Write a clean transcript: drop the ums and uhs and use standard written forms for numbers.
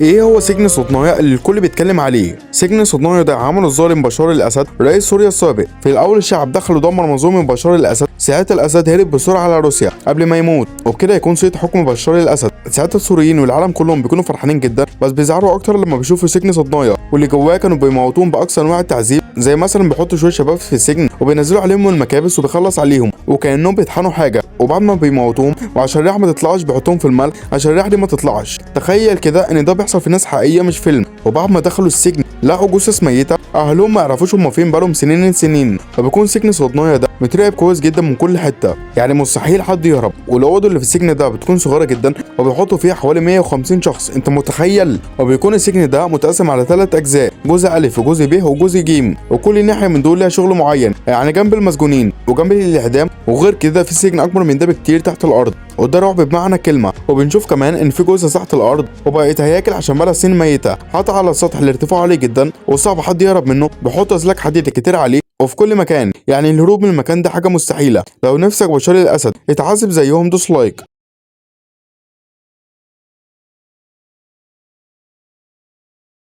ايه هو سجن صدنايا اللي الكل بيتكلم عليه؟ سجن صدنايا ده عمله الظالم بشار الاسد رئيس سوريا السابق. في الاول الشعب دخل ودمر منظومه بشار الاسد. ساعتها الاسد هرب بسرعه على روسيا قبل ما يموت، وبكده يكون صيت حكم بشار الاسد. ساعتها السوريين والعالم كلهم بيكونوا فرحانين جدا، بس بيزعلوا اكتر لما بيشوفوا سجن صدنايا واللي جواه كانوا بيموتوهم باقصى انواع التعذيب، زي مثلا بيحطوا شويه شباب في السجن وبينزلوا عليهم المكابس وبيخلص عليهم وكانهم بيطحنوا حاجه، وبعد ما بيموتوهم وعشان الريحه ما تطلعش بيحطوهم في الملح عشان الريحه دي ما تطلعش. تخيل كده ان ده بيحصل في ناس حقيقيه مش فيلم. وبعد ما دخلوا السجن لقوا جثث ميته، اهلهم ما يعرفوش هم فين بقالهم سنين. فبيكون سجن صدنايا ده متراقب كويس جدا من كل حته، يعني مستحيل حد يهرب. والاوضه اللي في السجن ده بتكون صغيره جدا وبيحطوا فيها حوالي 150 شخص، انت متخيل؟ وبيكون السجن ده متقسم على 3 اجزاء، جزء الف وجزء ب وجزء ج، وكل ناحيه من دول لها شغل معين، يعني جنب المسجونين وجنب الاعدام. وغير كده في سجن اكبر من ده بكتير تحت الارض، وده رعب بمعنى كلمه. وبنشوف كمان ان في جثث تحت الارض وبقت هياكل عشان بقى سنين ميته، حتى على السطح اللي ارتفاعه عالي جدا وصعب حد يهرب منه، بيحطوا اسلاك حديد كتير عليه وفي كل مكان. يعني الهروب من المكان ده حاجه مستحيله. لو نفسك بشار الاسد يتعذب زيهم دوس لايك.